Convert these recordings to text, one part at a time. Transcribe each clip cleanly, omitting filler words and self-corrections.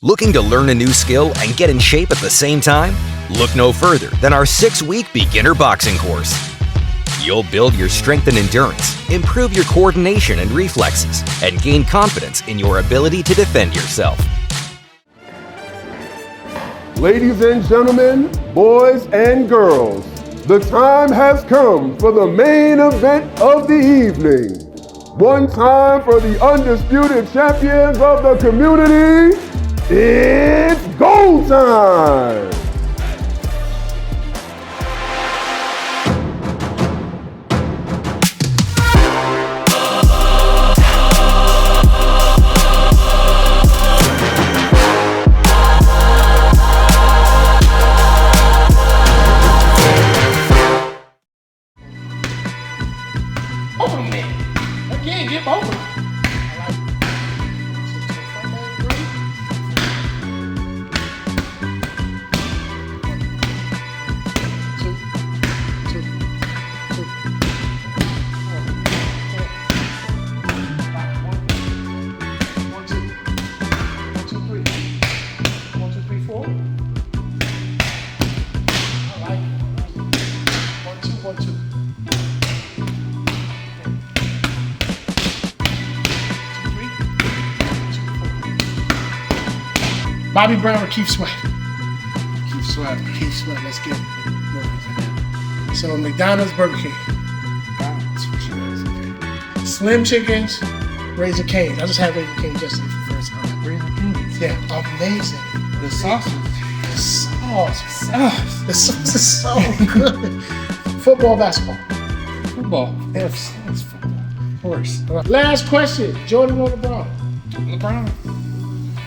Looking to learn a new skill and get in shape at the same time? Look no further than our 6-week beginner boxing course. You'll build your strength and endurance, improve your coordination and reflexes, and gain confidence in your ability to defend yourself. Ladies and gentlemen, boys and girls, the time has come for the main event of the evening. One time for the undisputed champions of the community. It's go time! Over me. I can't get over. Bobby Brown or Keith Sweat? Keith Sweat. Keith Sweat. Let's get it. So McDonald's, Burger King. Slim Chickens, Razor Cane's. I just had Razor Cane's yesterday for the first time. Razor Cane's. Yeah, amazing. The sauce. The sauce is so good. Football, basketball. Football. Yes, it's football. Of course. Last question: Jordan or LeBron?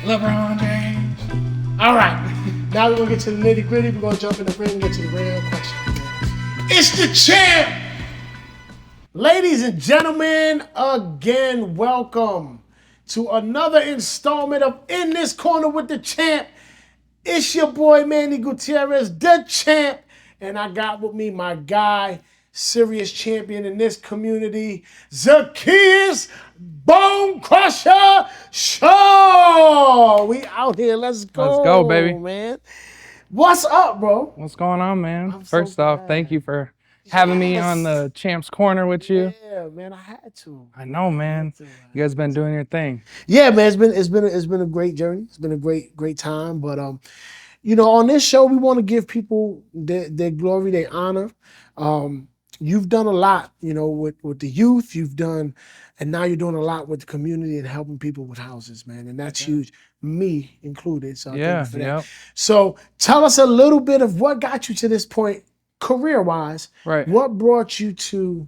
LeBron James. All right, now we're gonna get to the nitty gritty. We're gonna jump in the ring and get to the real question. It's the champ! Ladies and gentlemen, again, welcome to another installment of In This Corner with the Champ. It's your boy, Manny Gutierrez, the champ, and I got with me my guy, serious champion in this community, Zacheaus Bone Crusher Shaw. We out here. Let's go. Let's go, baby. Man. What's up, bro? What's going on, man? I'm First so off, glad. thank you for having me on the Champ's Corner with you. Yeah, man, I had to. I know, man. You guys been doing your thing. Yeah, man, it's been a great journey. It's been a great time. But you know, on this show, we want to give people their glory, their honor. You've done a lot, you know, with the youth. You've done, and now you're doing a lot with the community and helping people with houses, man. And that's huge, me included. So thank you for that. Yeah. So tell us a little bit of what got you to this point, career-wise. Right. What brought you to,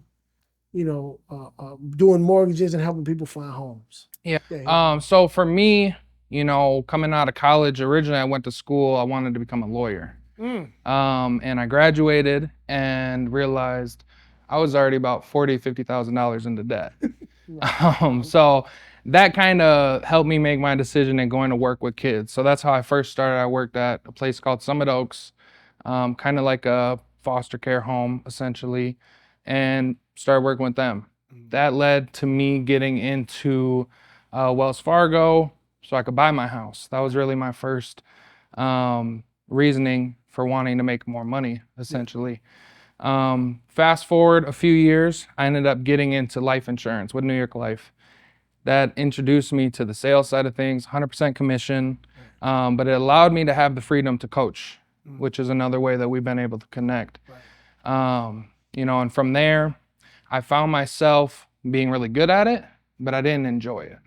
you know, doing mortgages and helping people find homes? Yeah. So for me, you know, coming out of college, originally I went to school, I wanted to become a lawyer. And I graduated and realized I was already about $40,000-$50,000 into debt. So that kind of helped me make my decision in going to work with kids. So that's how I first started. I worked at a place called Summit Oaks, kind of like a foster care home, essentially, and started working with them. That led to me getting into Wells Fargo so I could buy my house. That was really my first reasoning for wanting to make more money, essentially. Fast forward a few years, I ended up getting into life insurance with New York Life. That introduced me to the sales side of things, 100% commission, but it allowed me to have the freedom to coach, which is another way that we've been able to connect. You know, and from there, I found myself being really good at it, but I didn't enjoy it.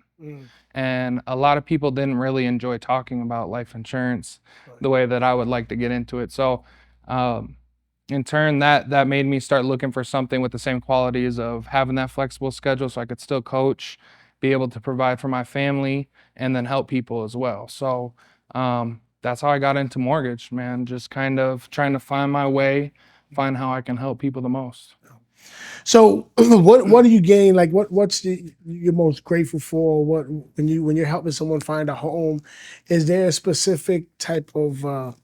And a lot of people didn't really enjoy talking about life insurance the way that I would like to get into it. So in turn, that made me start looking for something with the same qualities of having that flexible schedule so I could still coach, be able to provide for my family, and then help people as well. So that's how I got into mortgage, man. Just kind of trying to find my way, find how I can help people the most. So what do you gain? Like what's you're most grateful for? What when you're helping someone find a home, is there a specific type of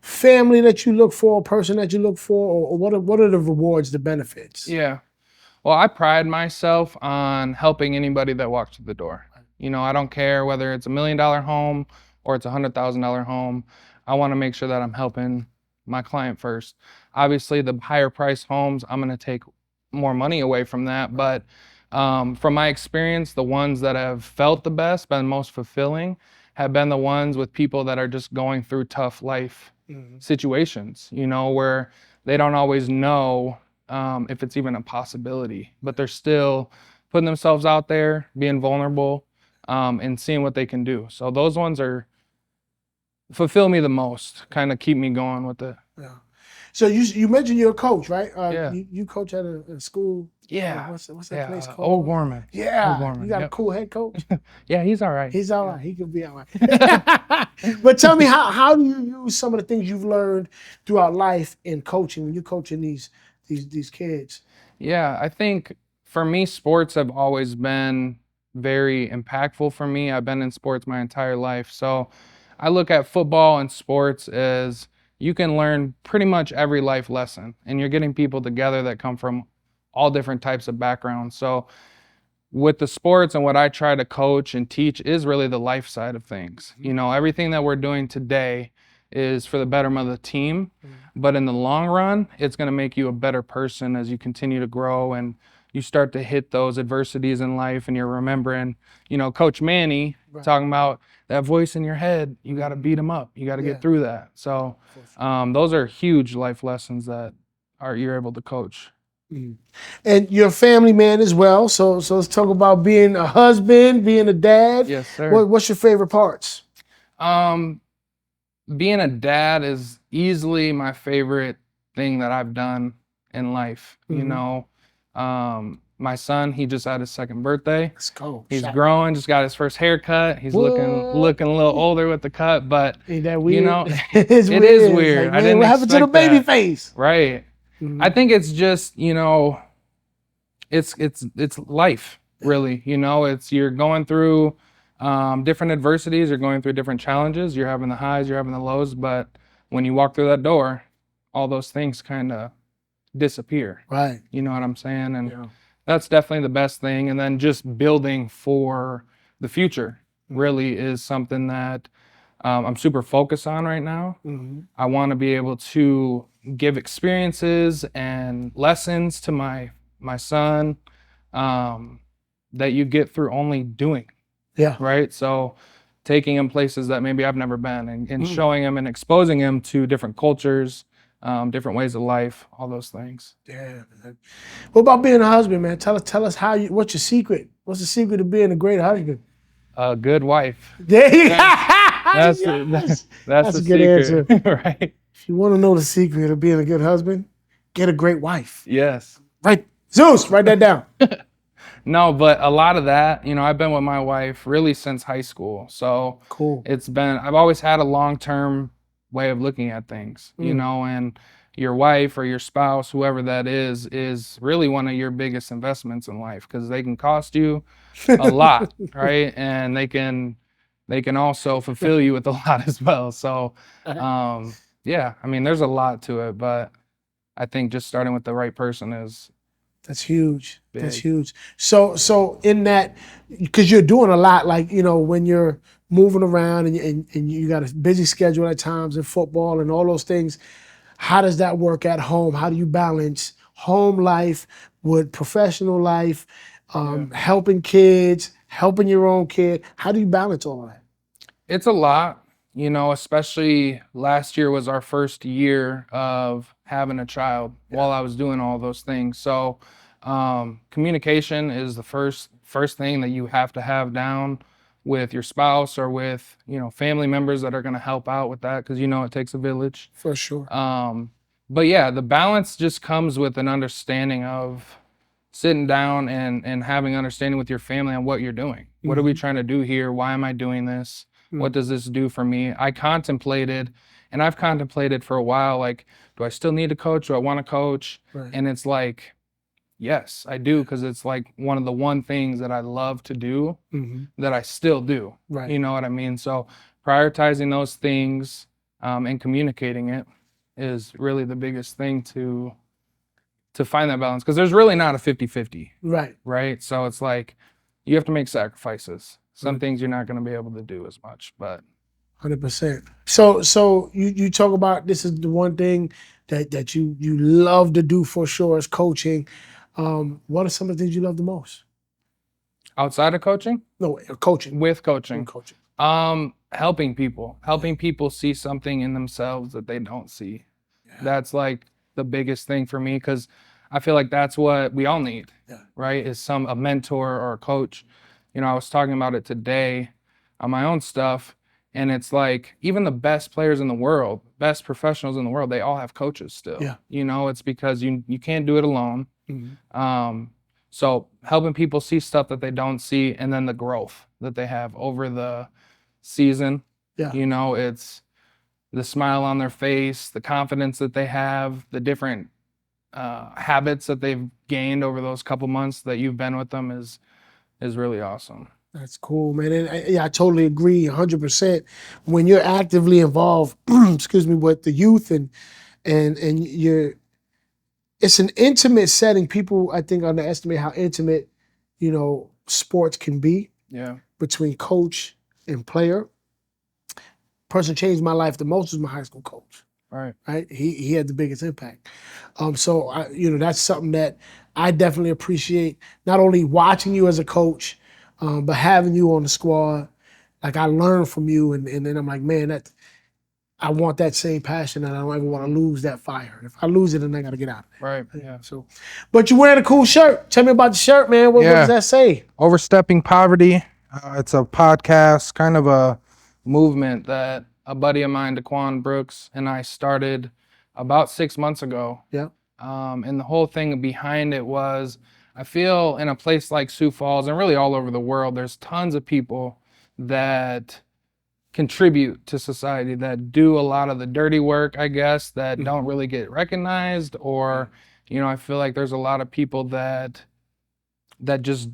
family that you look for, person that you look for, or what are the rewards, the benefits? Yeah. Well, I pride myself on helping anybody that walks through the door. You know, I don't care whether it's $1 million home or it's $100,000 home, I want to make sure that I'm helping my client first. Obviously, the higher price homes, I'm going to take more money away from that. But from my experience, the ones that have felt the best, been most fulfilling, have been the ones with people that are just going through tough life situations, you know, where they don't always know if it's even a possibility, but they're still putting themselves out there, being vulnerable, and seeing what they can do. So those ones are fulfill me the most, kind of keep me going with it. Yeah. So you mentioned you're a coach, right? Yeah. You coach at a school. Yeah. What's that place called? Old Gorman. Yeah. Old Gorman. You got a Yep. cool head coach. Yeah, he's all right. He's all right. He could be all right. But tell me, how do you use some of the things you've learned throughout life in coaching when you're coaching these kids? Yeah, I think for me, sports have always been very impactful for me. I've been in sports my entire life. So I look at football and sports as you can learn pretty much every life lesson, and you're getting people together that come from all different types of backgrounds. So with the sports and what I try to coach and teach is really the life side of things. You know, everything that we're doing today is for the betterment of the team, but in the long run, it's going to make you a better person as you continue to grow and you start to hit those adversities in life, and you're remembering, you know, Coach Manny talking about that voice in your head. You got to beat him up. You got to get through that. So those are huge life lessons that you're able to coach. And you're a family man as well. So let's talk about being a husband, being a dad. Yes, sir. What's your favorite parts? Being a dad is easily my favorite thing that I've done in life. You know, my son, he just had his second birthday. Let's go. He's growing, just got his first haircut. He's looking a little older with the cut, but ain't that weird? you know, it is weird. Like, I didn't what happened to the expect baby that. face? Right. I think it's just, you know, it's life, really. You know, you're going through different adversities, you're going through different challenges, you're having the highs, you're having the lows, but when you walk through that door, all those things kind of disappear. Right. You know what I'm saying? And that's definitely the best thing. And then just building for the future really is something that I'm super focused on right now. I want to be able to give experiences and lessons to my son that you get through only doing. Yeah. Right. So taking him places that maybe I've never been and showing him and exposing him to different cultures, different ways of life, all those things. Yeah, man. What about being a husband, man? Tell us what's your secret? What's the secret to being a great husband? A good wife. There you go. That's Yes. that's a the good secret. answer. Right. If you want to know the secret of being a good husband, get a great wife. Yes. Right, Zeus, write that down. No, but a lot of that, you know, I've been with my wife really since high school. So Cool. I've always had a long-term way of looking at things, you know, and your wife or your spouse, whoever that is really one of your biggest investments in life, because they can cost you a lot, right? And they can also fulfill you with a lot as well. So, yeah, I mean, there's a lot to it, but I think just starting with the right person is That's huge. big. That's huge. So in that, because you're doing a lot, like, you know, when you're moving around and you got a busy schedule at times in football and all those things, how does that work at home? How do you balance home life with professional life, helping kids, helping your own kid? How do you balance all of that? It's a lot, you know, especially last year was our first year of having a child while I was doing all those things. So communication is the first thing that you have to have down with your spouse or with, you know, family members that are going to help out with that, because, you know, it takes a village. For sure. But yeah, the balance just comes with an understanding of sitting down and having understanding with your family on what you're doing. What are we trying to do here? Why am I doing this? What does this do for me? I've contemplated for a while, like, do I still need to coach? Do I want to coach? Right. And it's like, yes, I do, because it's like one of the one things that I love to do that I still do. Right. You know what I mean? So prioritizing those things and communicating it is really the biggest thing to find that balance, because there's really not a 50-50. Right. Right? So it's like you have to make sacrifices. Some things you're not going to be able to do as much, but 100%. So you talk about this is the one thing that you love to do for sure is coaching. What are some of the things you love the most? Outside of coaching? No, coaching. With coaching. With coaching. Helping people see something in themselves that they don't see. Yeah. That's like the biggest thing for me, because I feel like that's what we all need, right? Is a mentor or a coach. You know, I was talking about it today on my own stuff, and it's like even the best players in the world, best professionals in the world, they all have coaches still. Yeah. You know, it's because you can't do it alone. Mm-hmm. So helping people see stuff that they don't see, and then the growth that they have over the season. Yeah. You know, it's the smile on their face, the confidence that they have, the different habits that they've gained over those couple months that you've been with them is really awesome. That's cool, man. And I totally agree 100%. When you're actively involved, excuse me, with the youth and you're, it's an intimate setting. People, I think, underestimate how intimate, you know, sports can be. Yeah. Between coach and player. Person changed my life the most was my high school coach. Right. He had the biggest impact. So you know, that's something that I definitely appreciate. Not only watching you as a coach, but having you on the squad. Like I learned from you, and then I'm like, man, that I want that same passion, and I don't ever want to lose that fire. If I lose it, then I got to get out of it. Right. Yeah. So, but you're wearing a cool shirt. Tell me about the shirt, man. What does that say? Overstepping Poverty. It's a podcast, kind of a movement that a buddy of mine, Daquan Brooks, and I started about 6 months ago. Yeah. And the whole thing behind it was, I feel in a place like Sioux Falls and really all over the world, there's tons of people that contribute to society, that do a lot of the dirty work, I guess, that don't really get recognized, or, you know, I feel like there's a lot of people that just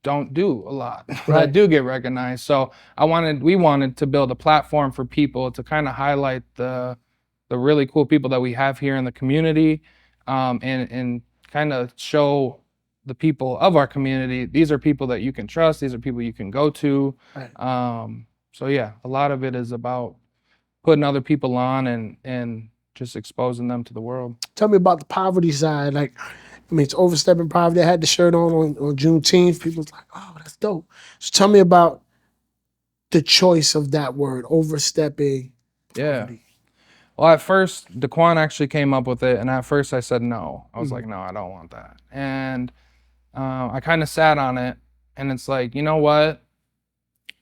don't do a lot, that do get recognized. So we wanted to build a platform for people to kind of highlight the really cool people that we have here in the community, and kind of show the people of our community, these are people that you can trust, these are people you can go to. So yeah, a lot of it is about putting other people on and just exposing them to the world. Tell me about the poverty side. Like, I mean, it's Overstepping Poverty. I had the shirt on Juneteenth. People was like, oh, that's dope. So tell me about the choice of that word, overstepping poverty. Yeah. Well, at first, Daquan actually came up with it, and at first I said no. I was like, no, I don't want that. And I kind of sat on it, and it's like, you know what?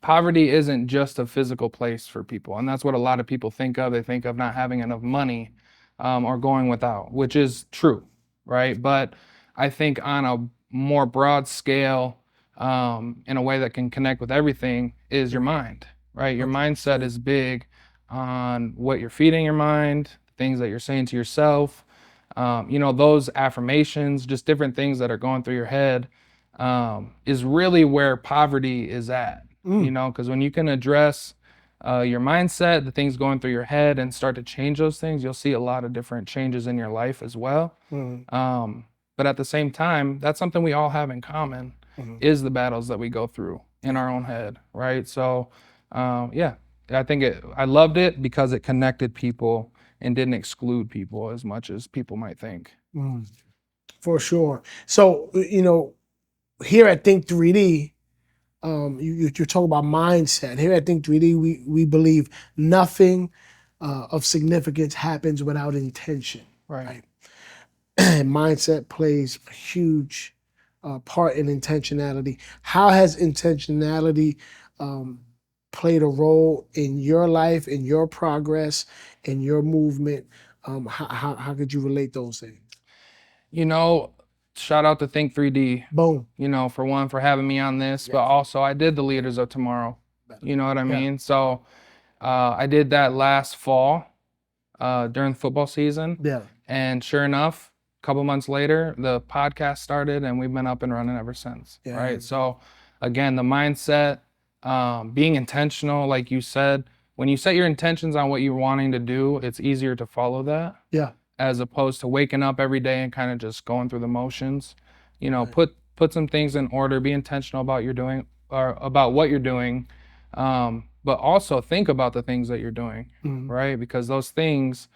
Poverty isn't just a physical place for people, and that's what a lot of people think of. They think of not having enough money, or going without, which is true, right? But I think on a more broad scale, in a way that can connect with everything, is your mind, right? Your mindset is big on what you're feeding your mind, things that you're saying to yourself, you know, those affirmations, just different things that are going through your head, is really where poverty is at. You know, because when you can address your mindset, the things going through your head, and start to change those things, you'll see a lot of different changes in your life as well. But at the same time, that's something we all have in common, is the battles that we go through in our own head, right? So yeah, I loved it because it connected people and didn't exclude people as much as people might think. For sure. So, you know, here at Think 3D, you're talking about mindset. Here at Think 3D, we believe nothing of significance happens without intention. Right? And mindset plays a huge part in intentionality. How has intentionality played a role in your life, in your progress, in your movement? How could you relate those things? You know, shout out to Think 3D. Boom. You know, for having me on this, but also I did the Leaders of Tomorrow. You know what I mean? So I did that last fall during football season. Yeah. And sure enough, a couple months later, the podcast started, and we've been up and running ever since. Yeah. Right. So again, the mindset, being intentional, like you said, when you set your intentions on what you're wanting to do, it's easier to follow that. Yeah. As opposed to waking up every day and kind of just going through the motions. You know, put some things in order, be intentional about what you're doing, but also think about the things that you're doing, right? Because those things,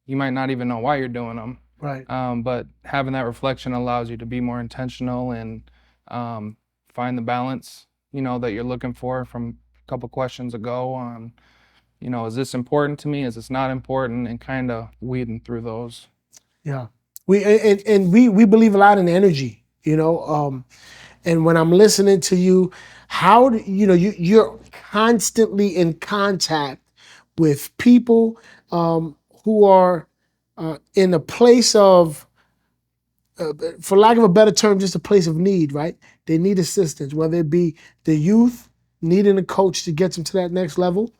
you might not even know why you're doing them. Right. But having that reflection allows you to be more intentional and find the balance, that you're looking for from a couple questions ago on, is this important to me? Is this not important? And kind of weeding through those. Yeah. We believe a lot in energy, and when I'm listening to you, how do you're constantly in contact with people who are in a place of, for lack of a better term, just a place of need, right? They need assistance, whether it be the youth needing a coach to get them to that next level,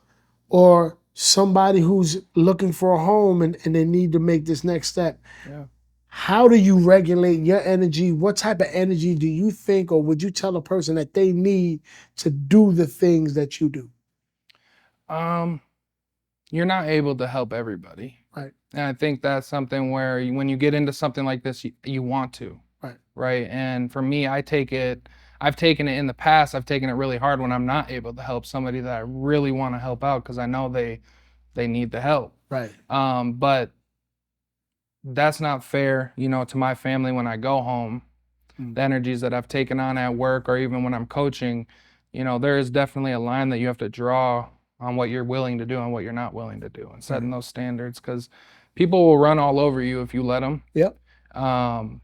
or somebody who's looking for a home and they need to make this next step. Yeah. How do you regulate your energy? What type of energy do you think, or would you tell a person that they need to do the things that you do? You're not able to help everybody. Right. And I think that's something where when you get into something like this, you want to. Right. Right. And for me, I've taken it in the past, I've taken it really hard when I'm not able to help somebody that I really want to help out because I know they need the help. Right. But that's not fair, to my family when I go home. The energies that I've taken on at work or even when I'm coaching, there is definitely a line that you have to draw on what you're willing to do and what you're not willing to do and setting those standards, because people will run all over you if you let them. Yep. And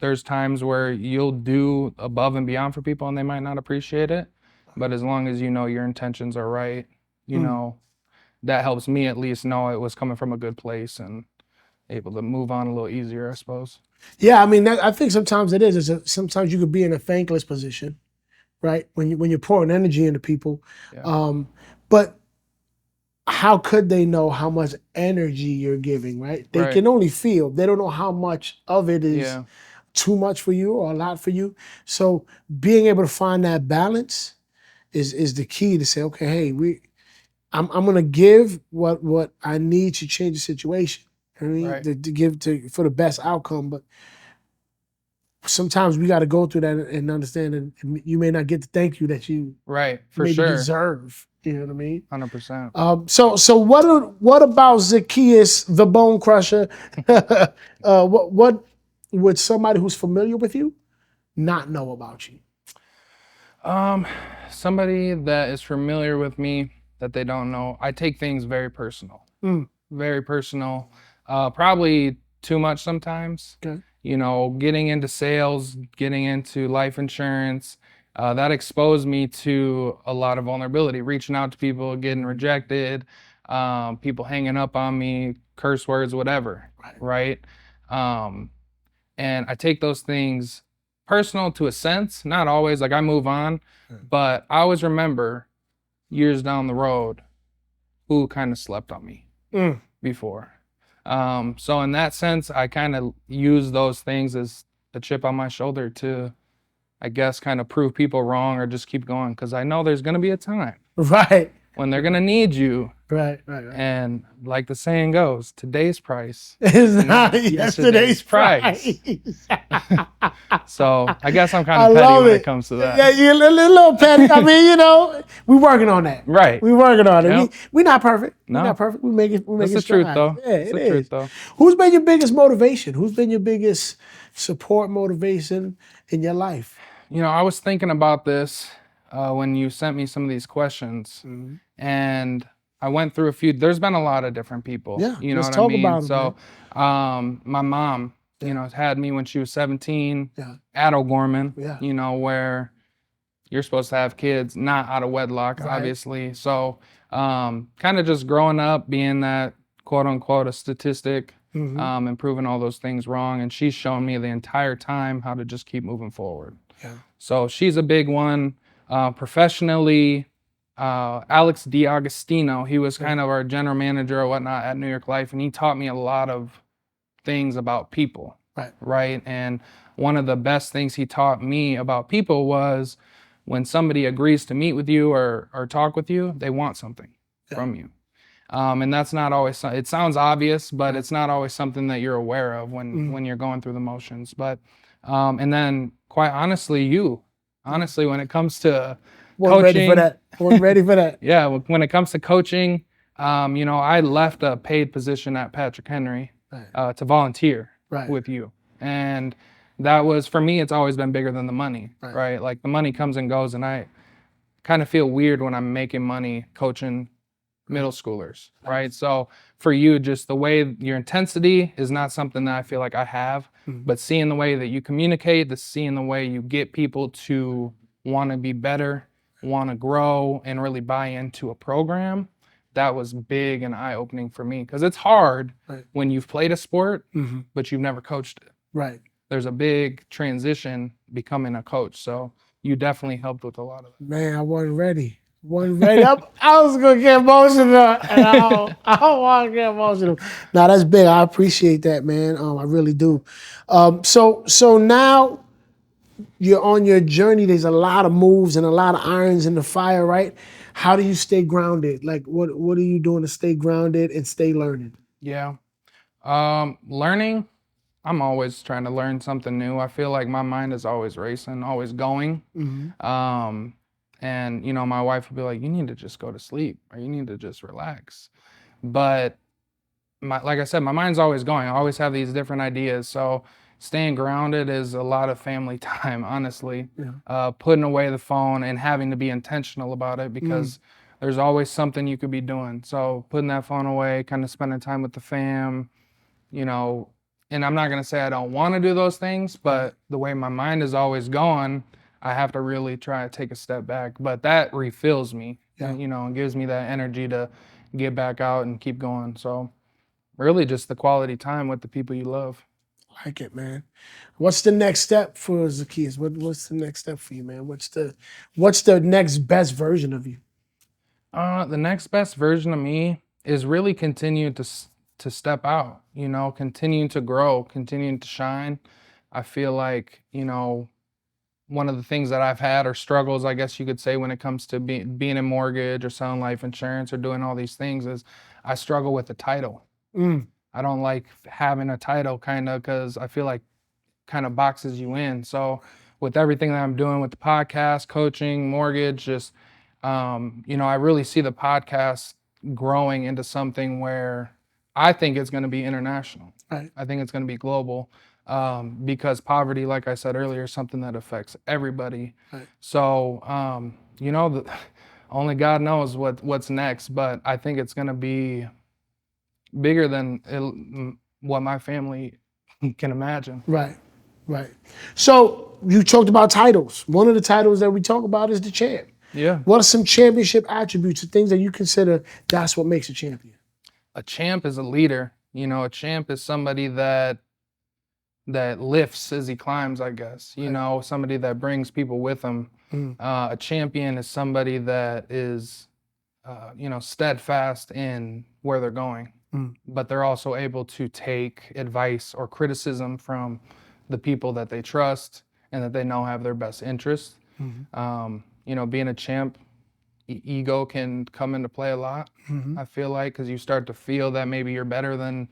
there's times where you'll do above and beyond for people and they might not appreciate it, but as long as your intentions are right, that helps me at least know it was coming from a good place and able to move on a little easier, I suppose. Yeah, I mean, I think sometimes it is. Sometimes you could be in a thankless position, right? When you're pouring energy into people, but how could they know how much energy you're giving, right? They can only feel. They don't know how much of it is too much for you or a lot for you. So being able to find that balance is the key to say, okay, hey, I'm gonna give what I need to change the situation. I mean, to give for the best outcome, but sometimes we got to go through that and understand that you may not get the thank you that you maybe deserve. You know what I mean? 100%. So what about Zacheaus the Bone Crusher? What would somebody who's familiar with you not know about you? Somebody that is familiar with me that they don't know, I take things very personal. Very personal. Probably too much sometimes. Okay. Getting into sales, getting into life insurance, that exposed me to a lot of vulnerability, reaching out to people, getting rejected, people hanging up on me, curse words, whatever, right? And I take those things personal to a sense, not always, like I move on, but I always remember years down the road who kind of slept on me before. So in that sense, I kind of use those things as a chip on my shoulder to, I guess, kind of prove people wrong or just keep going, because I know there's going to be a time when they're going to need you. Right. And like the saying goes, today's price is not yesterday's price. So I guess I'm kind of petty when it comes to that. Yeah, you're a little petty. I mean, we're working on that. Right. We're working on it. Yep. We're not perfect. No. We're not perfect. We make it. That's the truth, though. Yeah, it is. Truth, though. Who's been your biggest motivation? Who's been your biggest support motivation in your life? I was thinking about this when you sent me some of these questions, and I went through a few. There's been a lot of different people. Yeah, you know let's what talk I mean? about them, So, my mom, had me when she was 17 at O'Gorman. Where you're supposed to have kids not out of wedlock, obviously. So, kind of just growing up being that quote unquote a statistic, and proving all those things wrong. And she's shown me the entire time how to just keep moving forward. Yeah. So she's a big one. Professionally, Alex DiAgostino, he was kind of our general manager or whatnot at New York Life, and he taught me a lot of things about people. Right. And one of the best things he taught me about people was when somebody agrees to meet with you or talk with you, they want something from you. And that's not always, it sounds obvious, but it's not always something that you're aware of when you're going through the motions. But, and then quite honestly, when it comes to Wasn't ready for that. Wasn't ready for that. Yeah, when it comes to coaching, I left a paid position at Patrick Henry to volunteer with you. And that was, for me, it's always been bigger than the money, right? Like the money comes and goes, and I kind of feel weird when I'm making money coaching middle schoolers, right? So for you, just the way your intensity is not something that I feel like I have, but seeing the way that you communicate, seeing the way you get people to want to be better, want to grow, and really buy into a program, that was big and eye-opening for me. Because it's hard when you've played a sport, but you've never coached it. Right. There's a big transition becoming a coach. So you definitely helped with a lot of it. Man, I wasn't ready. I was gonna get emotional, and I don't want to get emotional. Now that's big. I appreciate that, man. I really do. So now you're on your journey. There's a lot of moves and a lot of irons in the fire, right? How do you stay grounded? Like, what are you doing to stay grounded and stay learning? Yeah, learning. I'm always trying to learn something new. I feel like my mind is always racing, always going. And, my wife would be like, you need to just go to sleep or you need to just relax. But like I said, my mind's always going. I always have these different ideas. So staying grounded is a lot of family time, honestly. Putting away the phone and having to be intentional about it because there's always something you could be doing. So putting that phone away, kind of spending time with the fam, and I'm not going to say I don't want to do those things, but the way my mind is always going, I have to really try to take a step back. But that refills me, and gives me that energy to get back out and keep going. So really just the quality time with the people you love. I like it, man. What's the next step for Zacheaus? What's the next step for you, man? What's the next best version of you? The next best version of me is really continue to step out, continuing to grow, continuing to shine. I feel like, one of the things that I've had or struggles, I guess you could say, when it comes to being in mortgage or selling life insurance or doing all these things is I struggle with the title. I don't like having a title because I feel like kind of boxes you in. So with everything that I'm doing with the podcast, coaching, mortgage, just, I really see the podcast growing into something where I think it's going to be international. Right. I think it's going to be global. Because poverty, like I said earlier, is something that affects everybody. Right. So, only God knows what's next, but I think it's going to be bigger than what my family can imagine. Right. So you talked about titles. One of the titles that we talk about is the champ. Yeah. What are some championship attributes or things that you consider that's what makes a champion? A champ is a leader. A champ is somebody that lifts as he climbs, I guess. Somebody that brings people with him. A champion is somebody that is, steadfast in where they're going, but they're also able to take advice or criticism from the people that they trust and that they know have their best interests. Being a champ, ego can come into play a lot, I feel like, because you start to feel that maybe you're better than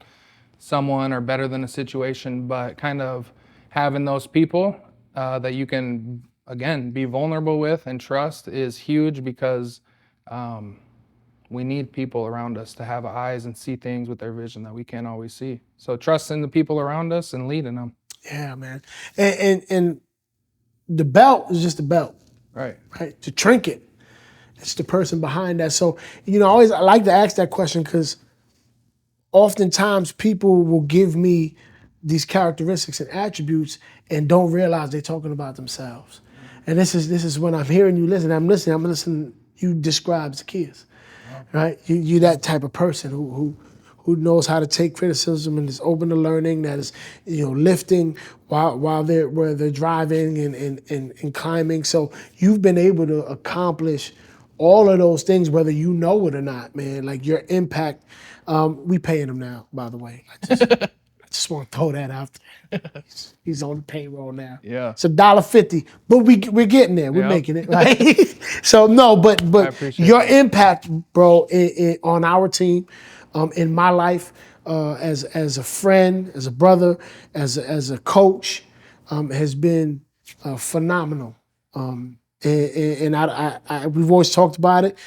someone or better than a situation, but kind of having those people that you can, again, be vulnerable with and trust is huge because we need people around us to have eyes and see things with their vision that we can't always see. So trusting the people around us and leading them. Yeah, man. And the belt is just a belt. Right. The trinket, it's the person behind that. So, I like to ask that question because oftentimes people will give me these characteristics and attributes and don't realize they're talking about themselves. And this is when I'm hearing you listen. I'm listening. You describe Zacheaus, right? You that type of person who knows how to take criticism and is open to learning. That is, lifting while they're driving and climbing. So you've been able to accomplish all of those things, whether you know it or not, man. Like your impact. We paying him now, by the way. I just want to throw that out there. He's on the payroll now. Yeah. It's $1.50, but we're getting there. We're making it, right? So no, but your impact, bro, on our team, in my life, as a friend, as a brother, as a coach, has been phenomenal. And we've always talked about it.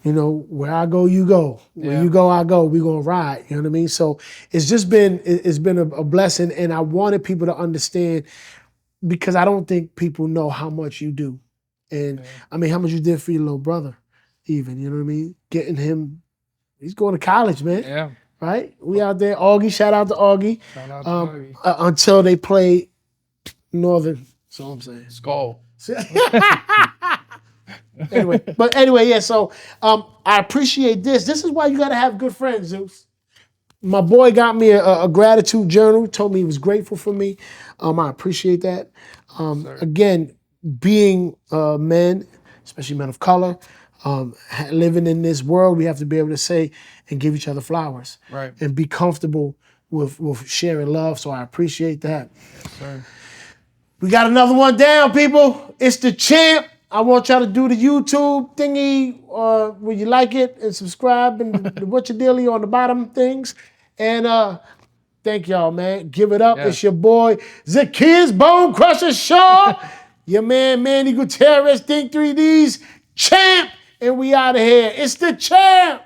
You know, where I go, you go. Where you go, I go. We're gonna ride. You know what I mean? So it's been a blessing, and I wanted people to understand, because I don't think people know how much you do. And I mean, how much you did for your little brother, even, you know what I mean? Getting him, he's going to college, man. Yeah. Right? We out there, Augie, shout out to Augie. Shout out to Augie. Until they play Northern, that's all I'm saying. Skull. Anyway, yeah, so I appreciate this. This is why you gotta have good friends, Zeus. My boy got me a gratitude journal, told me he was grateful for me. I appreciate that. Again, being men, especially men of color, living in this world, we have to be able to say and give each other flowers. Right. And be comfortable with sharing love, so I appreciate that. Yes, sir. We got another one down, people. It's the champ. I want y'all to do the YouTube thingy where you like it and subscribe and what's your dealie on the bottom things. And thank y'all, man. Give it up. Yeah. It's your boy, Zacheaus Bone Crusher Shaw. Your man, Manny Gutierrez, Think 3D's champ. And we out of here. It's the champ.